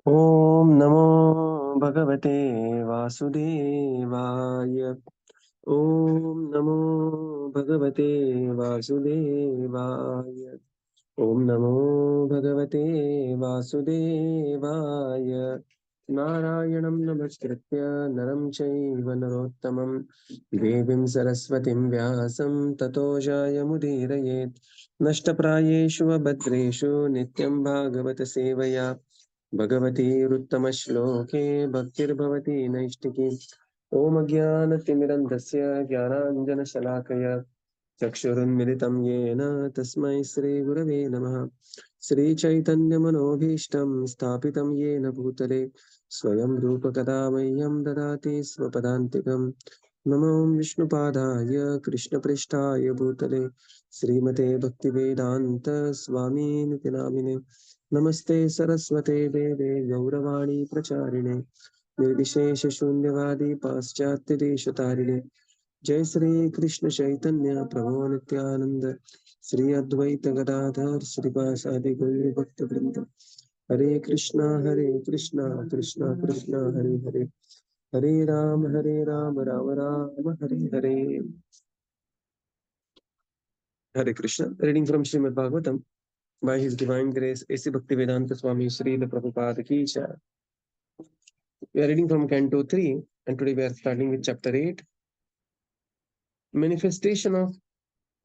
Om Namo Bhagavate Vasudevaya. Om Namo Bhagavate Vasudevaya. Om Namo Bhagavate Vasudevaya. Narayanam Namaskritya Naram Chaiva Narottamam Devim Saraswatim Vyasam Tato Jayamudhirayet Nashtaprayeshu Abhadreshu Nityam Bhagavata Sevaya Bhagavati Ruttama-shloke Bhaktir-bhavati Naishtiki Om Ajnana-timirandasya Jnananjana-shalakaya Chakshurunmilitam Yena Tasmai Sri Gurave Namaha Sri Chaitanya-manobhishtam Sthapitam Yena Bhutale Swayam Rupa Kadamayyam Dadati Svapadantikam Namo Vishnupadaya Krishna Prishtaya Bhutale Srimate Bhaktivedanta Swami Niti Namine Namaste Saraswate Deve Gauravani Pracharine Nirvishesha Shunyavadi Paschatya Deshatarine Jai Sri Krishna Chaitanya Prabhu Nityananda Sri Advaita Gadadhar Sri Vasadi Gauri Bhakta Vrinda Hare Krishna Krishna Krishna Hare Hare Hare Ram Ram Ram Hare Hare. Hare Krishna. Reading from Śrīmad-Bhāgavatam by His Divine Grace A.C. Bhaktivedanta Swami Srila Prabhupada Ki Jai. We are reading from Canto 3 and today we are starting with Chapter 8, Manifestation of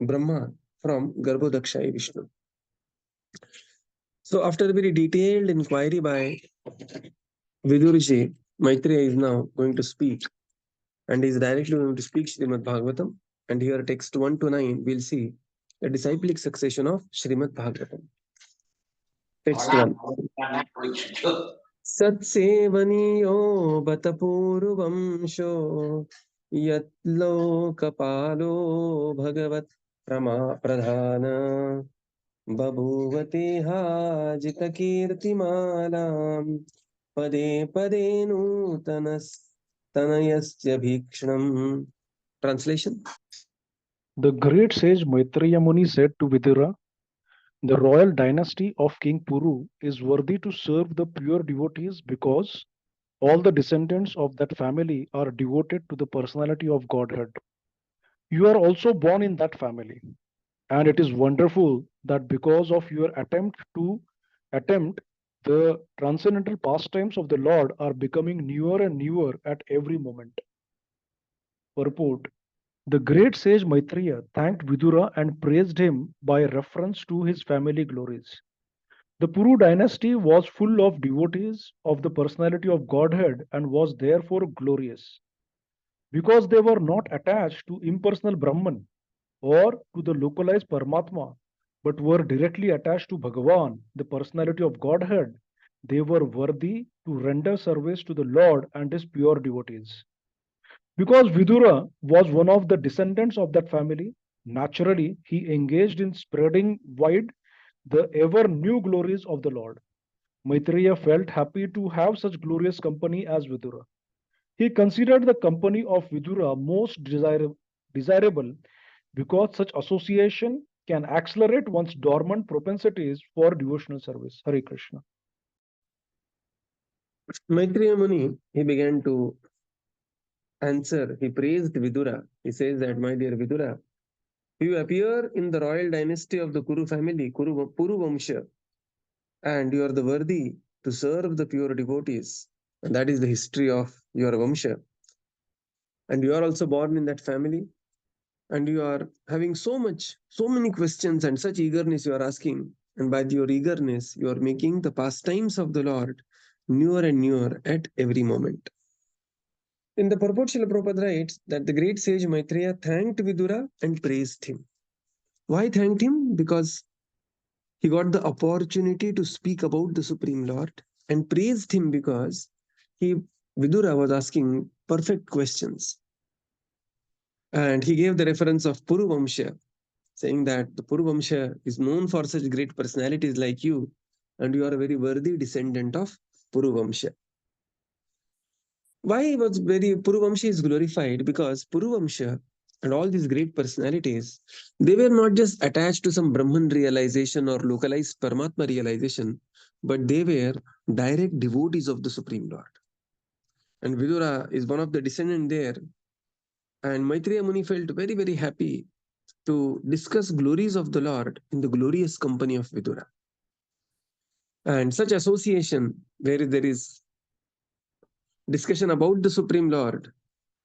Brahma from Garbhodakaśāyī Viṣṇu. So after a very detailed inquiry by Vidurji, Maitreya is now going to speak and is directly going to speak Śrīmad-Bhāgavatam, and here text 1 to 9 we'll see the disciplic succession of Śrīmad-Bhāgavatam. Text 1. Satsevaniyo batapurvamsho yatlokapalo bhagavat pradhana babhuvateha jitakirtimalam pade pade nutanayasya bhikshnam. Translation. The great sage Maitreya Muni said to Vidura, "The royal dynasty of King Puru is worthy to serve the pure devotees because all the descendants of that family are devoted to the personality of Godhead. You are also born in that family, and it is wonderful that because of your attempt, the transcendental pastimes of the Lord are becoming newer and newer at every moment." Purport. The great sage Maitreya thanked Vidura and praised him by reference to his family glories. The Puru dynasty was full of devotees of the personality of Godhead and was therefore glorious. Because they were not attached to impersonal Brahman or to the localized Paramatma, but were directly attached to Bhagavan, the personality of Godhead, they were worthy to render service to the Lord and his pure devotees. Because Vidura was one of the descendants of that family, naturally he engaged in spreading wide the ever new glories of the Lord. Maitreya felt happy to have such glorious company as Vidura. He considered the company of Vidura most desirable because such association can accelerate one's dormant propensities for devotional service. Hare Krishna. Maitreya Muni, he began to answer. He praised Vidura. He says that, my dear Vidura, you appear in the royal dynasty of the Kuru family, Puru Vamsha, and you are the worthy to serve the pure devotees. And that is the history of your Vamsha. And you are also born in that family. And you are having so many questions and such eagerness you are asking. And by your eagerness, you are making the pastimes of the Lord newer and newer at every moment. In the purport, Srila Prabhupada writes that the great sage Maitreya thanked Vidura and praised him. Why thanked him? Because he got the opportunity to speak about the Supreme Lord, and praised him because Vidura was asking perfect questions. And he gave the reference of Puru Vamsha, saying that the Puru Vamsha is known for such great personalities like you, and you are a very worthy descendant of Puru Vamsha. Why was Puru Vamsha is glorified? Because Puru Vamsha and all these great personalities, they were not just attached to some Brahman realization or localized Paramatma realization, but they were direct devotees of the Supreme Lord. And Vidura is one of the descendants there. And Maitreya Muni felt very, very happy to discuss glories of the Lord in the glorious company of Vidura. And such association, where there is discussion about the Supreme Lord,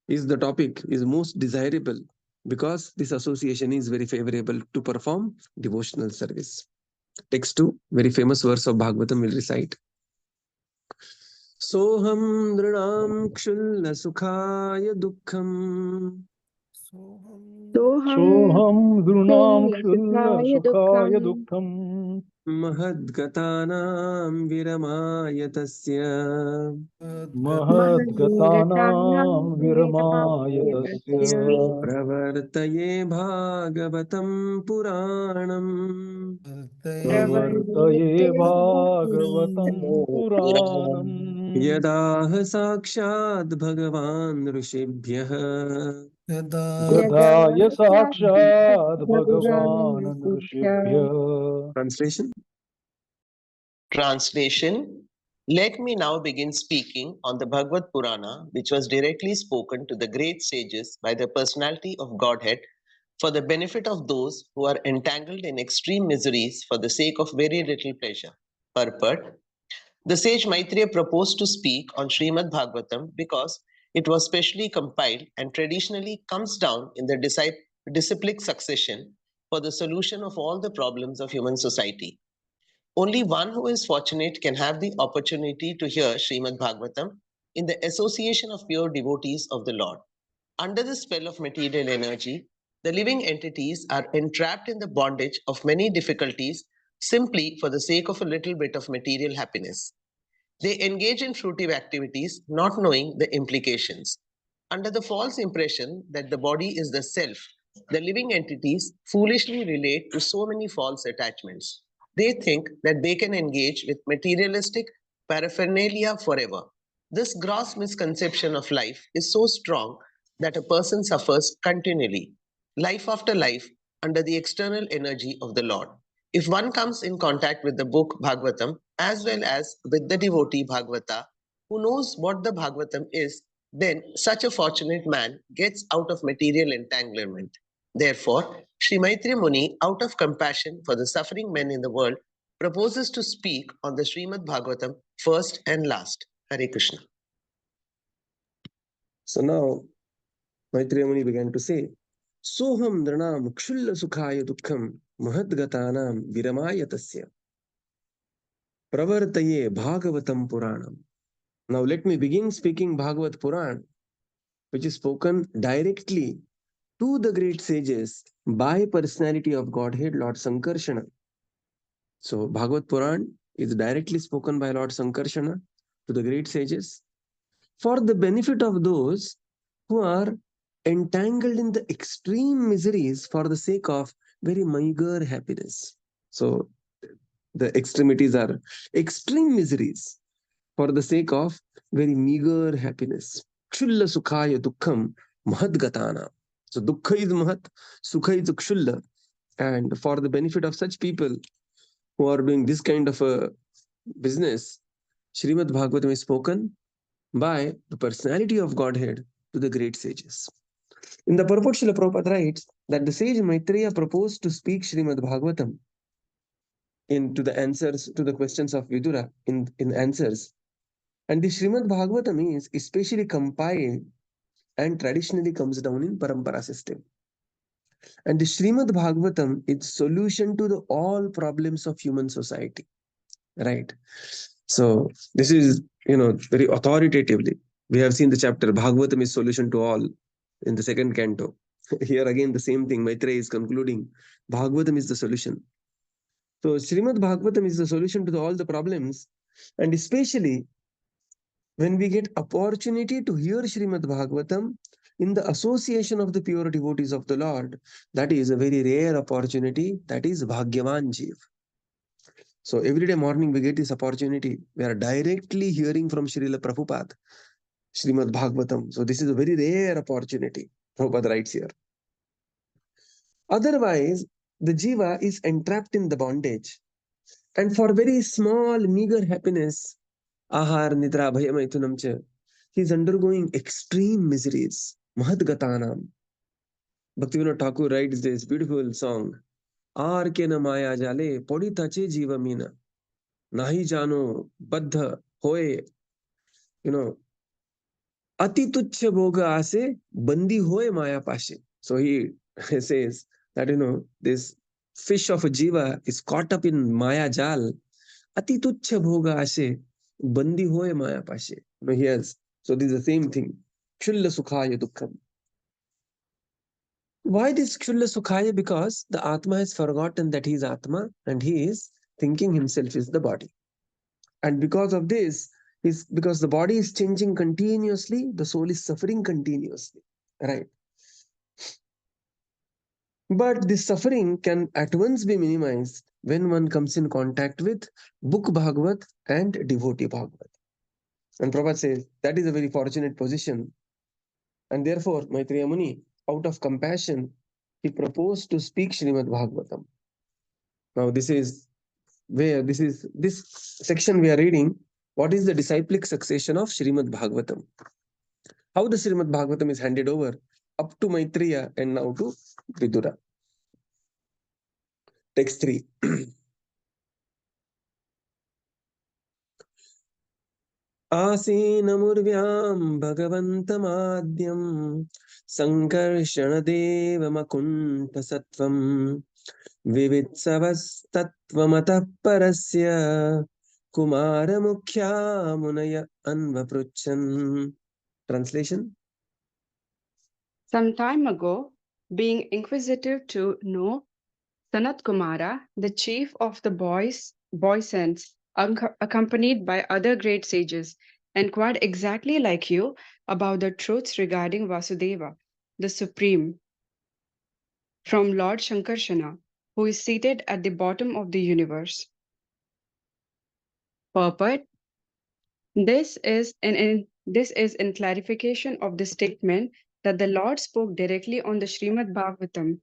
is the topic, is most desirable, because this association is very favorable to perform devotional service. Text 2, very famous verse of Bhagavatam will recite. Soham drinam kshulna sukhaya dukkham Soham Gurunam Kshulna Sukhaya Dukkham mahadgatanam viramaya tasya Mahadgatanam Viramaya Tasya pravartaye bhagavatam puranam Pravartaye Bhagavatam Puranam yadaha sakshad bhagavan rishibhyah Gadaya Sakshad Bhagavan Rishibhya. Translation. Translation. Let me now begin speaking on the Bhagavad Purana, which was directly spoken to the great sages by the personality of Godhead for the benefit of those who are entangled in extreme miseries for the sake of very little pleasure. Purport. The sage Maitreya proposed to speak on Śrīmad-Bhāgavatam because it was specially compiled and traditionally comes down in the disciplic succession for the solution of all the problems of human society. Only one who is fortunate can have the opportunity to hear Śrīmad-Bhāgavatam in the association of pure devotees of the Lord. Under the spell of material energy, the living entities are entrapped in the bondage of many difficulties simply for the sake of a little bit of material happiness. They engage in fruitive activities not knowing the implications. Under the false impression that the body is the self, the living entities foolishly relate to so many false attachments. They think that they can engage with materialistic paraphernalia forever. This gross misconception of life is so strong that a person suffers continually, life after life, under the external energy of the Lord. If one comes in contact with the book Bhagavatam as well as with the devotee Bhagavata, who knows what the Bhagavatam is, then such a fortunate man gets out of material entanglement. Therefore, Sri Maitreya Muni, out of compassion for the suffering men in the world, proposes to speak on the Śrīmad-Bhāgavatam first and last. Hare Krishna. So now, Maitreya Muni began to say, Soham dranam kshulla sukhaya dukkham mahadgatanam viramaya tasya pravartaye bhagavatam puranam. Now let me begin speaking Bhagavat Puran, which is spoken directly to the great sages by personality of Godhead, Lord Sankarshana. So Bhagavat Puran is directly spoken by Lord Sankarshana to the great sages for the benefit of those who are entangled in the extreme miseries for the sake of very meager happiness. So the extremities are extreme miseries for the sake of very meager happiness. Kshulla sukhaya dukkham mahadgatana. So dukkha is mahat, sukha is kshulla. And for the benefit of such people who are doing this kind of a business, Śrīmad-Bhāgavatam is spoken by the personality of Godhead to the great sages. In the purport, Srila Prabhupada writes that the sage Maitreya proposed to speak Śrīmad-Bhāgavatam into the answers to the questions of Vidura in answers. And the Śrīmad-Bhāgavatam is especially compiled and traditionally comes down in parampara system. And the Śrīmad-Bhāgavatam is solution to the all problems of human society. Right. So this is, very authoritatively. We have seen the chapter Bhagavatam is solution to all in the second canto. Here again the same thing. Maitreya is concluding Bhagavatam is the solution. So Śrīmad-Bhāgavatam is the solution to all the problems, and especially when we get opportunity to hear Śrīmad-Bhāgavatam in the association of the pure devotees of the Lord, that is a very rare opportunity. That is Bhagyavan Jeev. So every day morning we get this opportunity. We are directly hearing from Srila Prabhupada, Śrīmad-Bhāgavatam. So this is a very rare opportunity. Prabhupada writes here. Otherwise, the jiva is entrapped in the bondage And for very small, meager happiness, ahar, nidra, bhaya, maithunam cha, he is undergoing extreme miseries. Mahadgatanam. Bhaktivinoda Thakur writes this beautiful song. Aar ke na maya jale, podi tache jiva mina. Nahi jano, baddha, hoye. You know, ati tuchya bhoga ase, bandi hoye maya pashe. So he says that, this fish of a jiva is caught up in maya jal. Ati tuchya bhoga ase, bandi hoye maya pashe. He has. So this is the same thing. Kshulla sukhaya dukkham. Why this Kshulla Sukhaya? Because the Atma has forgotten that he is Atma and he is thinking himself is the body. And because of this, because the body is changing continuously, the soul is suffering continuously. Right? But this suffering can at once be minimized when one comes in contact with book Bhagavat and devotee Bhagavat. And Prabhupada says that is a very fortunate position. And therefore, Maitreya Muni, out of compassion, he proposed to speak Śrīmad-Bhāgavatam. Now, this section we are reading. What is the disciplic succession of Śrīmad-Bhāgavatam? How the Śrīmad-Bhāgavatam is handed over up to Maitreya and now to Vidura. Text 3. Asinamurvyam Bhagavantamadyam Sankarshanadevamakунఠ sattvam Vivitsavastatvamatah parasya Kumara mukhya munaya anvapruchan. Translation. Some time ago, being inquisitive to know Sanat Kumara, the chief of the boy saints, accompanied by other great sages, inquired exactly like you about the truths regarding Vasudeva, the Supreme, from Lord Shankarshana, who is seated at the bottom of the universe. Purport. This is in clarification of the statement that the Lord spoke directly on the Śrīmad-Bhāgavatam.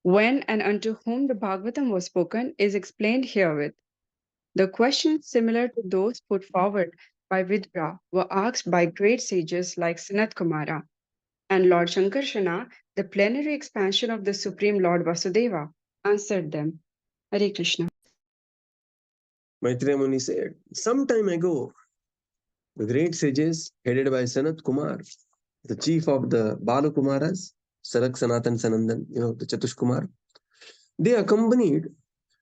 When and unto whom the Bhagavatam was spoken is explained herewith. The questions similar to those put forward by Vidura were asked by great sages like Sanat Kumara and Lord Shankarshana, the plenary expansion of the Supreme Lord Vasudeva, answered them. Hare Krishna. Maitreya Muni said, some time ago, the great sages headed by Sanat Kumar, the chief of the Balu Kumaras, Sarak, Sanatan, Sanandan, the Chatush Kumar, they accompanied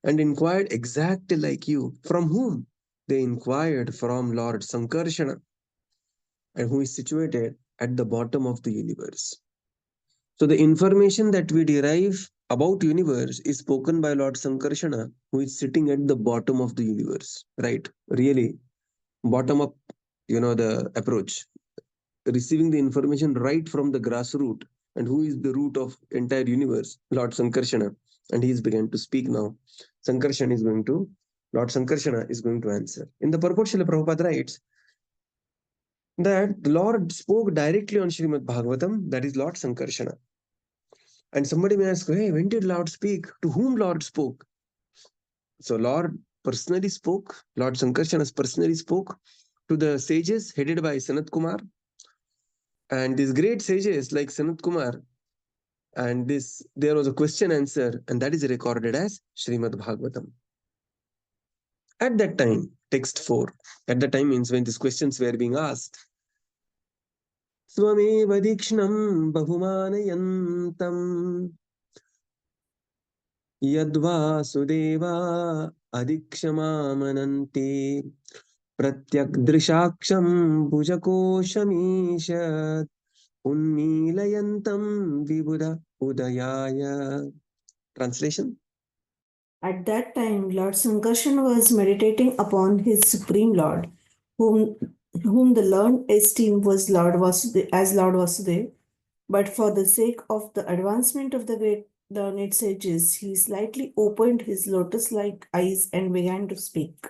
and inquired exactly like you. From whom? They inquired from Lord Sankarshana, and who is situated at the bottom of the universe. So the information that we derive about universe is spoken by Lord Sankarshana, who is sitting at the bottom of the universe. Right? Really, bottom up, the approach. Receiving the information right from the grassroots. And who is the root of entire universe? Lord Sankarshana. And he is began to speak now. Lord Sankarshana is going to answer. In the purport, Srila Prabhupada writes that the Lord spoke directly on Śrīmad-Bhāgavatam, that is Lord Sankarshana. And somebody may ask, hey, when did Lord speak? To whom Lord spoke? So Lord personally spoke, Lord Sankarshana personally spoke to the sages headed by Sanat Kumar. And these great sages like Sanat Kumar, and there was a question answer, and that is recorded as Śrīmad-Bhāgavatam. At that time, text 4, at that time means when these questions were being asked. Swameva dikshnam bahumanayantam yadva sudeva adikshamamanante pratyagdrishaksham bhujakoshamishat unmilayantam vibuddha udayaya. Translation. At that time, Lord Sankarshan was meditating upon his Supreme Lord, whom the learned esteemed was Lord Vasudeva, but for the sake of the advancement of the great learned sages, he slightly opened his lotus-like eyes and began to speak.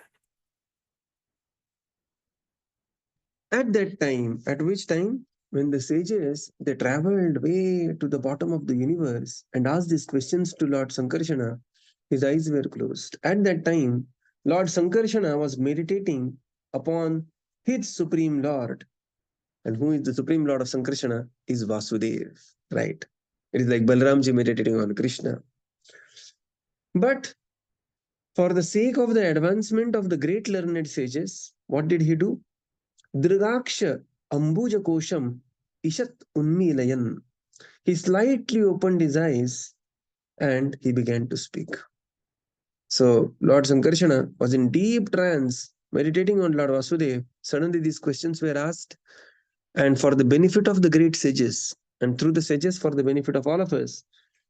At that time, at which time? When the sages, they traveled way to the bottom of the universe and asked these questions to Lord Sankarshana, his eyes were closed. At that time, Lord Sankarsana was meditating upon his Supreme Lord. And who is the Supreme Lord of Sankarsana? Is Vasudev, right? It is like Balramji meditating on Krishna. But for the sake of the advancement of the great learned sages, what did he do? Dragaksha Ambuja Kosham Ishat Unmilayan. He slightly opened his eyes and he began to speak. So Lord Sankarsana was in deep trance, meditating on Lord Vasudev. Suddenly these questions were asked, and for the benefit of the great sages, and through the sages for the benefit of all of us,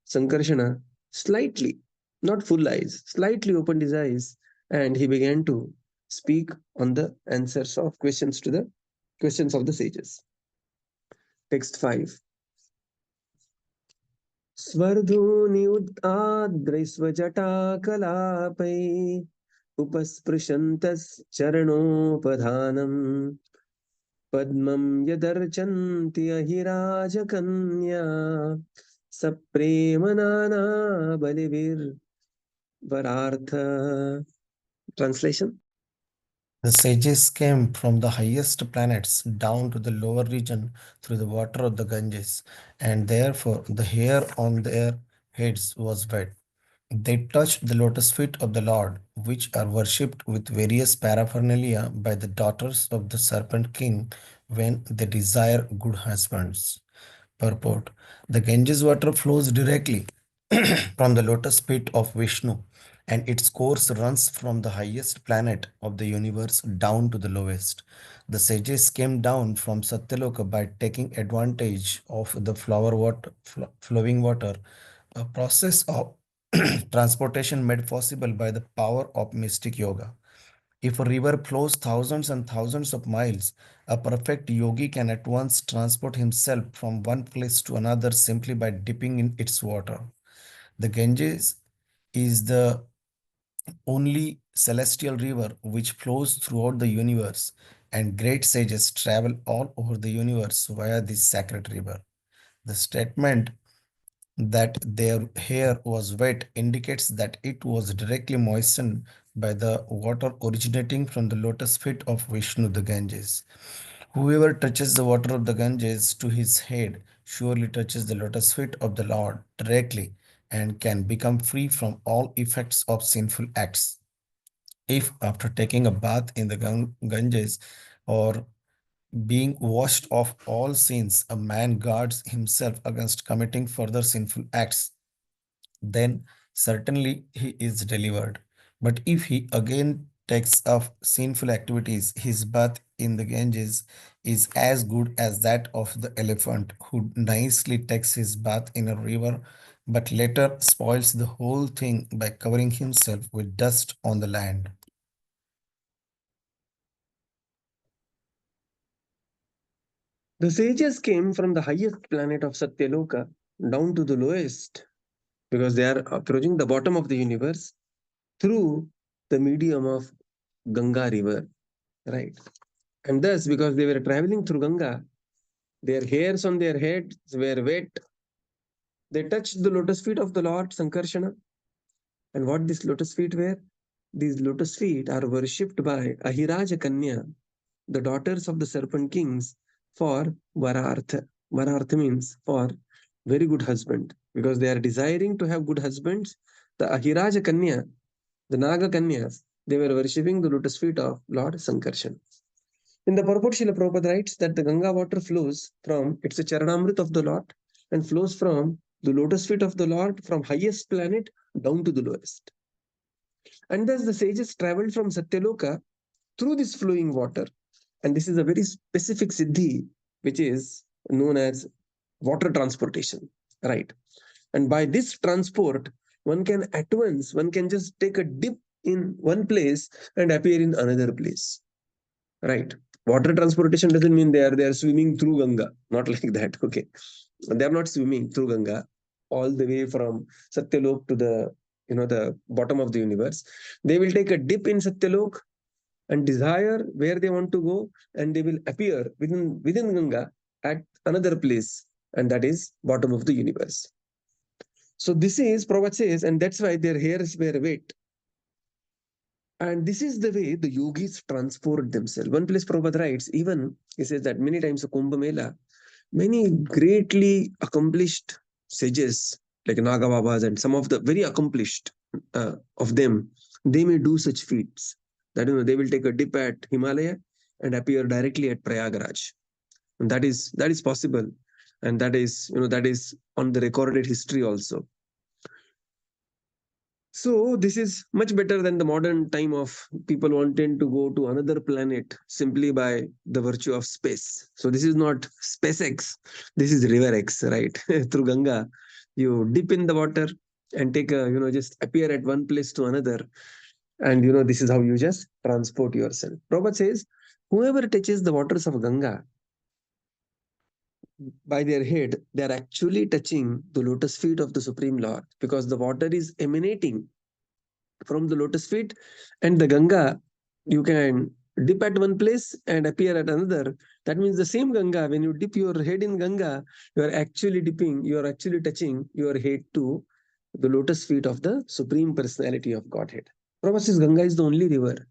Sankarsana slightly, not full eyes, slightly opened his eyes, and he began to speak on the answers of questions to the questions of the sages. Text 5. Svardhuni udadrisvajata-kalāpai upasprishantas charanopadhanam padmam yadarchanti ahirajakanya sapremanana balivir varartha. Translation. The sages came from the highest planets down to the lower region through the water of the Ganges, and therefore the hair on their heads was wet. They touched the lotus feet of the Lord, which are worshipped with various paraphernalia by the daughters of the serpent king when they desire good husbands. Purport: the Ganges water flows directly from the lotus feet of Vishnu, and its course runs from the highest planet of the universe down to the lowest. The sages came down from Satyaloka by taking advantage of the flowing water, a process of transportation made possible by the power of mystic yoga. If a river flows thousands and thousands of miles, a perfect yogi can at once transport himself from one place to another simply by dipping in its water. The Ganges is the only celestial river which flows throughout the universe, and great sages travel all over the universe via this sacred river. The statement that their hair was wet indicates that it was directly moistened by the water originating from the lotus feet of Vishnu, the Ganges. Whoever touches the water of the Ganges to his head surely touches the lotus feet of the Lord directly and can become free from all effects of sinful acts. If after taking a bath in the Ganges or being washed of all sins, a man guards himself against committing further sinful acts, then certainly he is delivered. But if he again takes up sinful activities, his bath in the Ganges is as good as that of the elephant who nicely takes his bath in a river, but later spoils the whole thing by covering himself with dust on the land. The sages came from the highest planet of Satyaloka down to the lowest, because they are approaching the bottom of the universe through the medium of Ganga river, right? And thus, because they were traveling through Ganga, their hairs on their heads were wet. They touched the lotus feet of the Lord Sankarsana. And what these lotus feet were? These lotus feet are worshipped by Ahiraja Kanya, the daughters of the serpent kings, for Varartha. Varartha means for very good husband, because they are desiring to have good husbands. The Ahiraja Kanya, the Naga Kanyas, they were worshipping the lotus feet of Lord Sankarsana. In the purport, Srila Prabhupada writes that the Ganga water flows from, it's a Charanamrit of the Lord, and flows from the lotus feet of the Lord from highest planet down to the lowest. And thus the sages traveled from Satyaloka through this flowing water. And this is a very specific siddhi, which is known as water transportation, right? And by this transport, one can just take a dip in one place and appear in another place, right? Water transportation doesn't mean they are swimming through Ganga, not like that, okay? They are not swimming through Ganga all the way from Satyalok to the bottom of the universe. They will take a dip in Satyalok and desire where they want to go, and they will appear within Ganga at another place, and that is bottom of the universe. So this is, Prabhupada says, and that's why their hairs were wet. And this is the way the yogis transport themselves. One place Prabhupada writes, even he says that many times a Kumbh Mela, many greatly accomplished sages like Naga Babas and some of the very accomplished of them, they may do such feats that they will take a dip at Himalaya and appear directly at Prayagraj. And that is possible, and that is on the recorded history also. So this is much better than the modern time of people wanting to go to another planet simply by the virtue of space. So this is not SpaceX, this is River X, right? Through Ganga, you dip in the water and take a, just appear at one place to another. And this is how you just transport yourself. Prabhupada says, whoever touches the waters of Ganga by their head, they are actually touching the lotus feet of the Supreme Lord, because the water is emanating from the lotus feet, and the Ganga, you can dip at one place and appear at another. That means the same Ganga, when you dip your head in Ganga, you are actually touching your head to the lotus feet of the Supreme Personality of Godhead. Prabhupada says Ganga is the only river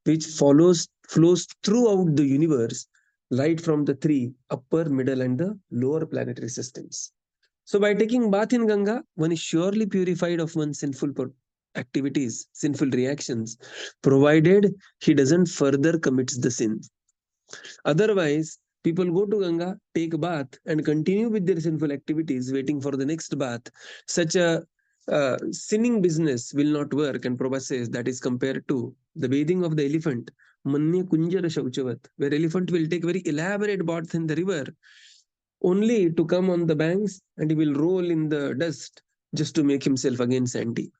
which flows throughout the universe, right from the three upper, middle, and the lower planetary systems. So by taking bath in Ganga, one is surely purified of one's sinful activities, sinful reactions, provided he doesn't further commits the sin. Otherwise, people go to Ganga, take a bath, and continue with their sinful activities, waiting for the next bath. Such a sinning business will not work. And Prabhupada says that is compared to the bathing of the elephant, Manya Kunjara Shauchavat, where elephant will take very elaborate bath in the river, only to come on the banks and he will roll in the dust just to make himself again sandy.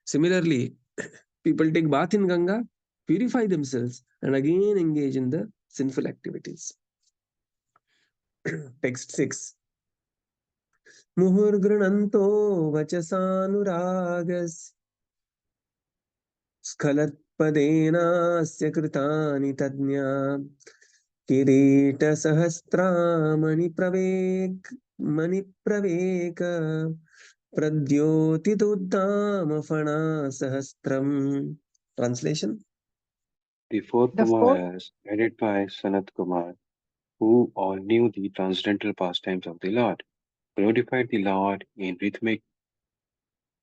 Similarly, people take bath in Ganga, purify themselves, and again engage in the sinful activities. Text 6. Muhurgrananto vachasanuragas skhalatpadena kritani tadnya kirita sahastra mani praveka pradyotituddama fana sahastram. Translation. The four Kumaras, headed by Sanat Kumar, who all knew the transcendental pastimes of the Lord, glorified the Lord in rhythmic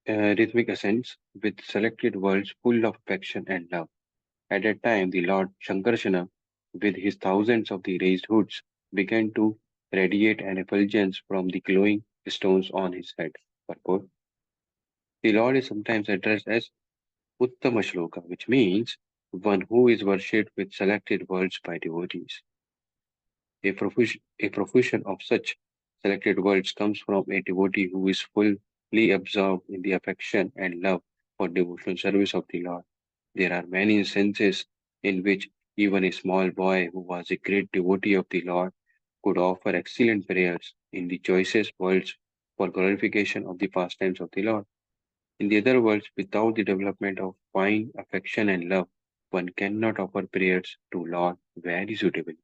ascents with selected words full of affection and love. At that time, the Lord Shankarshana, with his thousands of the raised hoods, began to radiate an effulgence from the glowing stones on his head. Purport. The Lord is sometimes addressed as Uttama Shloka, which means one who is worshipped with selected words by devotees. A profusion of such selected words comes from a devotee who is fully absorbed in the affection and love for devotional service of the Lord. There are many instances in which even a small boy who was a great devotee of the Lord could offer excellent prayers in the choicest words for glorification of the pastimes of the Lord. In the other words, without the development of fine affection and love, one cannot offer prayers to Lord very suitably.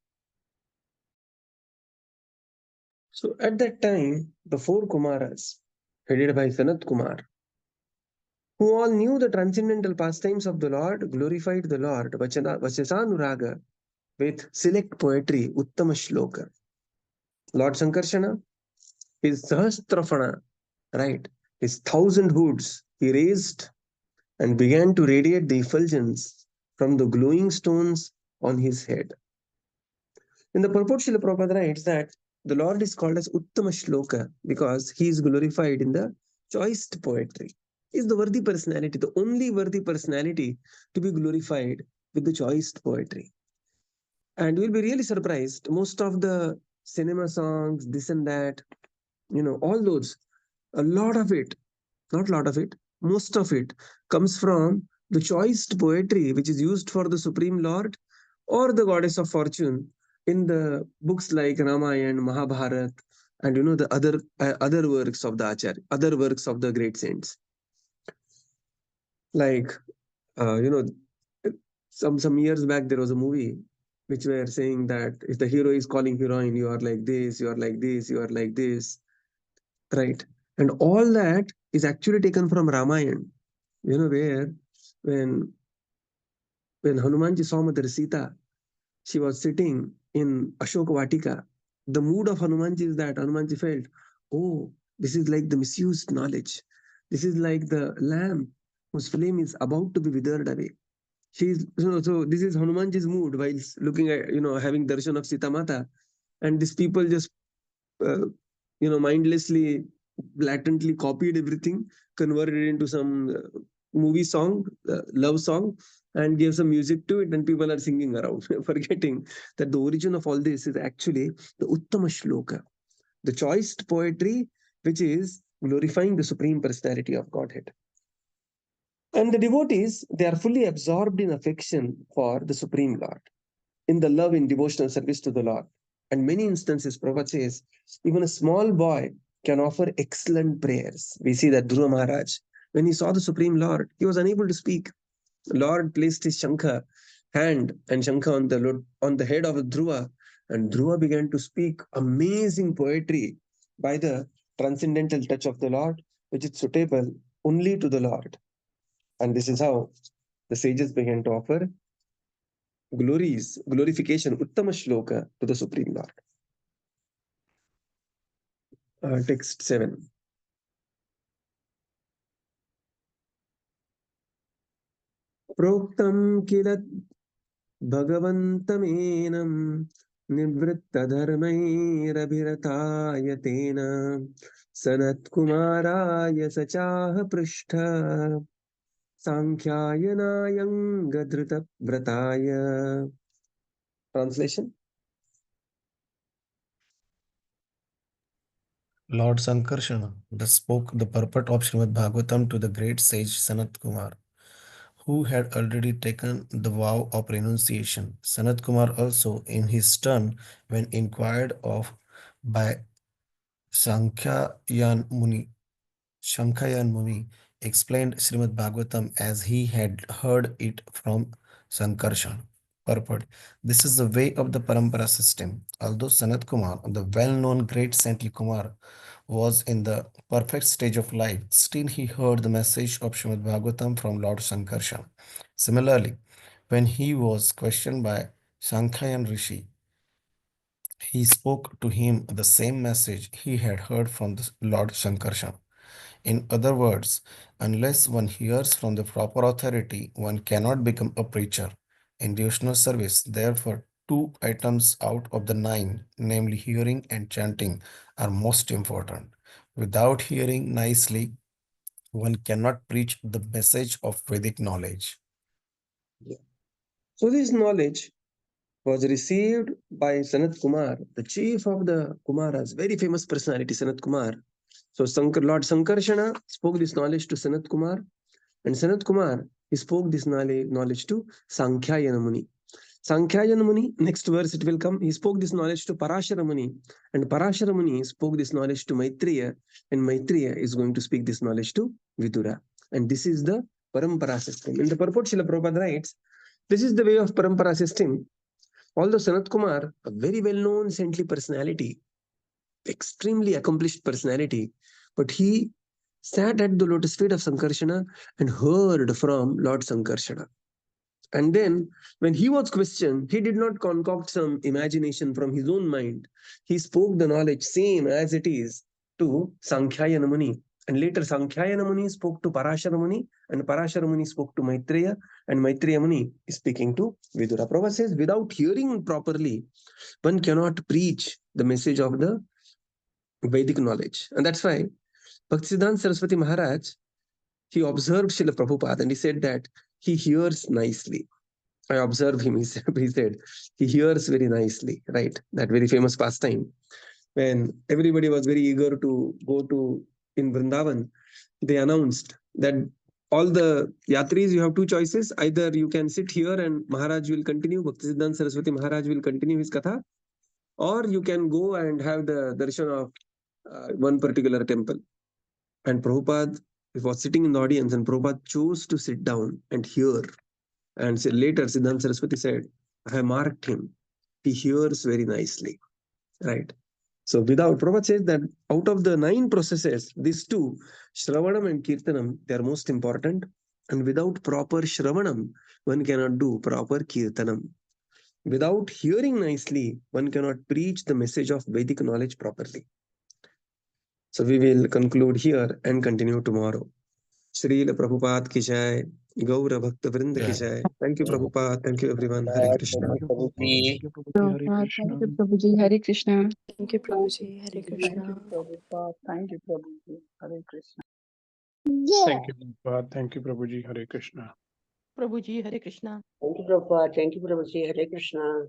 So at that time, the four Kumaras, headed by Sanat Kumar, who all knew the transcendental pastimes of the Lord, glorified the Lord, Vachasanuraga, with select poetry, Uttama Shloka. Lord Sankarshana, his Sahasrafana, right, his 1,000 hoods, he raised and began to radiate the effulgence from the glowing stones on his head. In the purport, Srila Prabhupada writes that the Lord is called as Uttama Shloka because he is glorified in the choicest poetry. He is the worthy personality, the only worthy personality to be glorified with the choicest poetry. And you'll be really surprised. Most of the cinema songs, this and that, all those, most of it comes from the choicest poetry which is used for the Supreme Lord or the goddess of fortune in the books like Ramayana, Mahabharata, and the other works of the Acharya, other works of the great saints. Like some years back there was a movie which were saying that if the hero is calling heroine, you are like this, you are like this, you are like this, right? And all that is actually taken from Ramayana, where when when Hanumanji saw Mother Sita, she was sitting in Ashoka Vatika. The mood of Hanumanji is that Hanumanji felt, oh, this is like the misused knowledge. This is like the lamp whose flame is about to be withered away. So this is Hanumanji's mood while looking at, having darshan of Sita Mata, and these people just, mindlessly, blatantly copied everything, converted it into some movie song, love song, and gave some music to it, and people are singing around, forgetting that the origin of all this is actually the Uttama Shloka, the choice poetry, which is glorifying the Supreme Personality of Godhead. And the devotees, they are fully absorbed in affection for the Supreme Lord, in the love in devotional service to the Lord. And many instances, Prabhupada says, even a small boy can offer excellent prayers. We see that Dhruva Maharaj, when he saw the Supreme Lord, he was unable to speak. The Lord placed his Shankha hand and Shankha on the head of Dhruva, and Dhruva began to speak amazing poetry by the transcendental touch of the Lord, which is suitable only to the Lord. And this is how the sages began to offer glorification, Uttama Shloka to the Supreme Lord. Text 7. Proktam kilat Bhagavantamenam nivrittadharmairabhiratayatena Sanat Kumaraya Sachaha Prishtha Sankhyayanayan Gadrita Vrataya. Translation. Lord Sankarshana thus spoke the purport of Śrīmad-Bhāgavatam to the great sage Sanat Kumar, who had already taken the vow of renunciation. Sanat Kumar also, in his turn, when inquired of by Shankhayan Muni, explained Śrīmad-Bhāgavatam as he had heard it from Sankarshan. Purport. This is the way of the Parampara system. Although Sanat Kumar, the well-known great saintly Kumar, was in the perfect stage of life, still he heard the message of Śrīmad-Bhāgavatam from Lord Sankarshan. Similarly, when he was questioned by Shankhayan Rishi, he spoke to him the same message he had heard from the Lord Sankarshan. In other words, unless one hears from the proper authority, one cannot become a preacher. In devotional service, therefore, 2 items out of the 9, namely hearing and chanting, are most important. Without hearing nicely, one cannot preach the message of Vedic knowledge. Yeah. So this knowledge was received by Sanat Kumar, the chief of the Kumaras, very famous personality, Sanat Kumar. So Lord Sankarshana spoke this knowledge to Sanat Kumar, and Sanat Kumar, he spoke this knowledge to Sankhyayana Muni. Sankhyayana Muni, next verse it will come, he spoke this knowledge to Parashara Muni, and Parashara Muni spoke this knowledge to Maitreya, and Maitreya is going to speak this knowledge to Vidura. And this is the Parampara system. In the purport, Srila Prabhupada writes, this is the way of Parampara system. Although Sanat Kumar, a very well-known saintly personality, extremely accomplished personality, but he sat at the lotus feet of Sankarshana and heard from Lord Sankarshana. And then, when he was questioned, he did not concoct some imagination from his own mind. He spoke the knowledge same as it is to Sankhyayana Muni. And later, Sankhyayana Muni spoke to Parashara Muni, and Parashara Muni spoke to Maitreya, and Maitreya Muni is speaking to Vidura. Prabhupada says, without hearing properly, one cannot preach the message of the Vedic knowledge. And that's why Bhaktisiddhanta Saraswati Maharaj, he observed Srila Prabhupada and he said that he hears nicely. I observed him, he said, he hears very nicely, right? That very famous pastime. When everybody was very eager to go to in Vrindavan, they announced that all the yatris, you have 2 choices. Either you can sit here and Maharaj will continue, Bhaktisiddhanta Saraswati Maharaj will continue his katha, or you can go and have the darshan of one particular temple. And Prabhupada was sitting in the audience, and Prabhupada chose to sit down and hear. And later, Siddhanta Saraswati said, I have marked him. He hears very nicely, right? So without, Prabhupada says that out of the 9 processes, these 2, Shravanam and Kirtanam, they are most important. And without proper Shravanam, one cannot do proper Kirtanam. Without hearing nicely, one cannot preach the message of Vedic knowledge properly. So we will conclude here and continue tomorrow. Srila Prabhupada ki jai, Gaura Bhakta Vrinda ki jai. Thank you, Prabhupada. Thank you, everyone. Hare Krishna. Thank you, Prabhuji. Thank you, Prabhuji. Hare Prabhupada, Krishna. thank you, Prabhuji. Hare Krishna. Thank you, Prabhuji. Hare Thank you, Krishna. Prabhupada. Thank you, Prabhuji. Hare Krishna. Thank you, Prabhupada. Thank you, Prabhuji. Hare Krishna. Prabhuji, Hare Krishna. Thank you, Prabhupada. Thank you, Prabhuji. Hare Krishna.